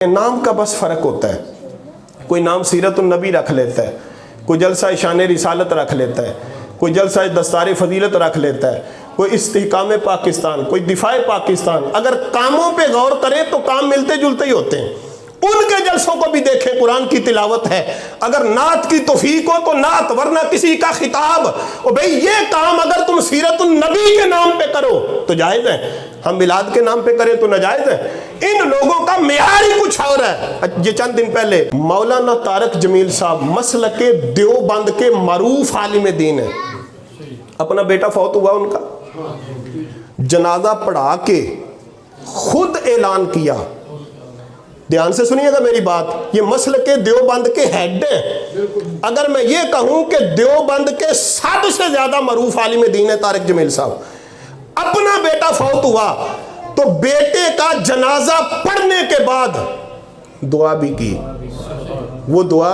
नाम का बस फ़र्क होता है। कोई नाम सीरतुन नबी रख लेता है, कोई जलसा शान रिसालत रख लेता है, कोई जलसा दस्तार फजीलत रख लेता है, कोई इस्तिहकाम पाकिस्तान, कोई दिफाए पाकिस्तान। अगर कामों पे गौर करें तो काम मिलते जुलते ही होते हैं। उनके जलसों को भी देखें, कुरान की तिलावत है। अगर नात की तौफीक हो तो नात, वरना किसी का खिताब। और भाई ये काम अगर तुम सीरतुन नबी के नाम पे करो तो जायज़ है, हम मिलाद के नाम पे करें तो नाजायज़ है। इन लोगों का मेयार ही कुछ और है। ये चंद दिन पहले मौलाना तारक जमील साहब मसलक के देवबंद के मरूफ आलिम दीन है, अपना बेटा फौत हुआ, उनका जनाजा पढ़ा के खुद ऐलान किया। ध्यान से सुनिएगा मेरी बात, ये मसलक के देवबंद के हेड हैं। अगर मैं ये कहूं कि देवबंद के सबसे ज्यादा मरूफ आलिम दीन है तारक जमील साहब, अपना बेटा फौत हुआ तो बेटे का जनाजा पढ़ने के बाद दुआ भी की। वो दुआ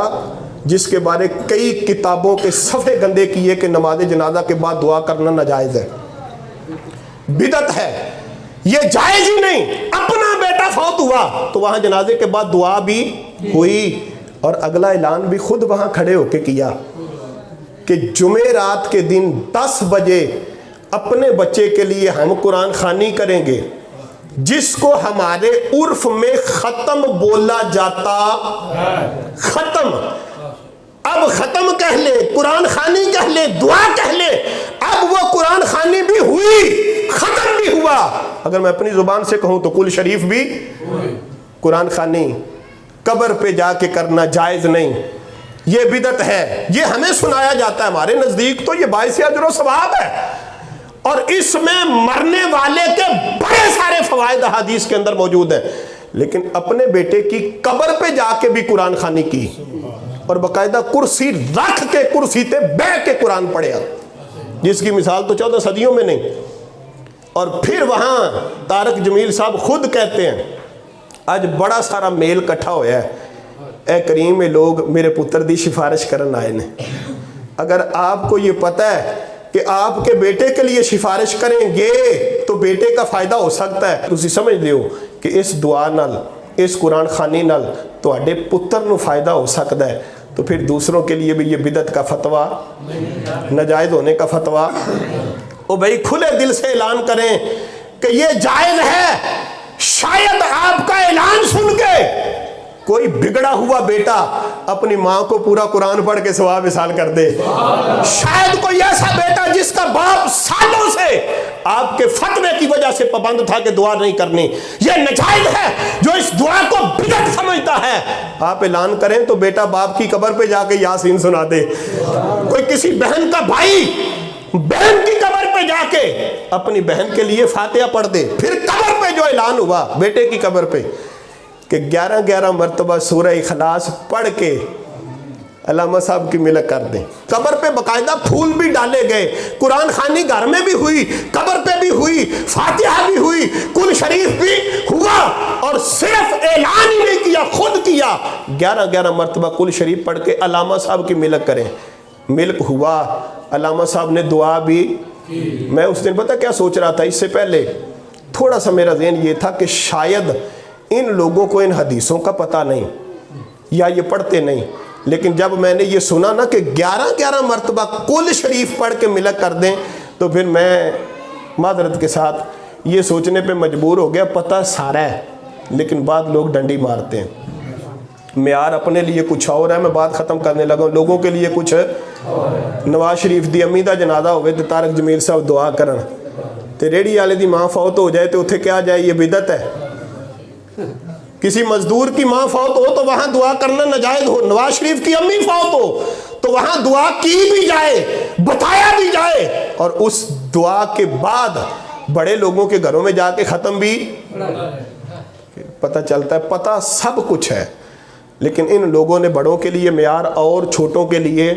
जिसके बारे कई किताबों के सफ़े गंदे किए कि नमाज जनाजा के बाद दुआ करना नाजायज़ है, बिदत है, ये जायज़ ही नहीं। अपना बेटा फौत हुआ तो वहाँ जनाजे के बाद दुआ भी हुई और अगला ऐलान भी खुद वहाँ खड़े होके किया कि जुमेरात के दिन 10 बजे अपने बच्चे के लिए हम कुरान खानी करेंगे, जिसको हमारे उर्फ में ख़त्म बोला जाता। ख़त्म, अब ख़त्म कह ले, कुरान खानी कह ले, दुआ कह ले। अब वो कुरान खानी भी हुई, ख़त्म भी हुआ। अगर मैं अपनी ज़ुबान से कहूँ तो कुल शरीफ भी, कुरान खानी कब्र पे जाके करना जायज़ नहीं, ये बिदत है। ये हमें सुनाया जाता है, हमारे नज़दीक तो ये बाइस अजर सवाब है और इसमें मरने वाले के बड़े सारे फ़वाइद हदीस के अंदर मौजूद हैं। लेकिन अपने बेटे की कब्र पे जाके भी कुरान खानी की और बाकायदा कुर्सी रख के, कुर्सी पे बैठ के कुरान पढ़ा, जिसकी मिसाल तो 14 सदियों में नहीं। और फिर वहाँ तारक जमील साहब खुद कहते हैं, आज बड़ा सारा मेल इकट्ठा होया है, ए करीम में लोग मेरे पुत्र दी सिफारिश करन आए ने। अगर आपको ये पता है कि आपके बेटे के लिए सिफारिश करेंगे तो बेटे का फ़ायदा हो सकता है, तुसी समझ लियो कि इस दुआ नाल, इस कुरान खानी नाल तुहाडे पुत्र नूं फ़ायदा हो सकता है। तो फिर दूसरों के लिए भी ये बिदत का फतवा, नाजायज़ होने का फतवा, ओ भाई खुले दिल से ऐलान करें कि ये जायज़ है। शायद आपका ऐलान सुन के कोई बिगड़ा हुआ बेटा अपनी माँ को पूरा कुरान पढ़ के सवाब विसाल कर दे। शायद कोई ऐसा बेटा जिसका बाप सालों से आपके फतवे की वजह से पाबंद था कि दुआ नहीं करनी, ये नाजायज़ है, जो इस दुआ को बिदअत समझता है। आप ऐलान करें तो बेटा बाप की कब्र पे जाके यासीन सुना दे। कोई किसी बहन का भाई बहन की कब्र पे जाके अपनी बहन के लिए फातिहा पढ़ दे। फिर कब्र पे जो ऐलान हुआ बेटे की कब्र पे कि 11-11 मरतबा सूरह इखलास पढ़ के अल्लामा साहब की मिलक कर दें। कब्र पे बाकायदा फूल भी डाले गए, कुरान खानी घर में भी हुई, कब्र पे भी हुई, फातिहा भी हुई, कुल शरीफ भी हुआ। और सिर्फ ऐलान ही नहीं किया, खुद किया। 11-11 मरतबा कुल शरीफ पढ़ के अल्लामा साहब की मिलक करें। मिल्क हुआ, अल्लामा साहब ने दुआ भी। मैं उस दिन पता क्या सोच रहा था, इससे पहले थोड़ा सा मेरा ज़हन ये था कि शायद इन लोगों को इन हदीसों का पता नहीं या ये पढ़ते नहीं। लेकिन जब मैंने ये सुना ना कि 11-11 मरतबा कुल शरीफ पढ़ के मिलक कर दें, तो फिर मैं मादरत के साथ ये सोचने पे मजबूर हो गया, पता सारा है लेकिन बाद लोग डंडी मारते हैं। मेयार अपने लिए कुछ और है, मैं बात ख़त्म करने लगा, लोगों के लिए कुछ है। नवाज शरीफ दी अम्मी दा जनाजा होवे तो तारक जमील साहब दुआ करन, ते रेहड़ी वाले दी माँ फौत हो जाए तो उत्थे क्या जाए, ये बिदत है। किसी मजदूर की माँ फौत हो तो वहाँ दुआ करना नाजायज़ हो। नवाज शरीफ की अम्मी फौत हो तो वहाँ दुआ की भी जाए, बताया भी जाए, और उस दुआ के बाद बड़े लोगों के घरों में जाके ख़त्म भी पता चलता है। पता सब कुछ है, लेकिन इन लोगों ने बड़ों के लिए मेयार और छोटों के लिए,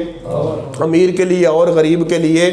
अमीर के लिए और गरीब के लिए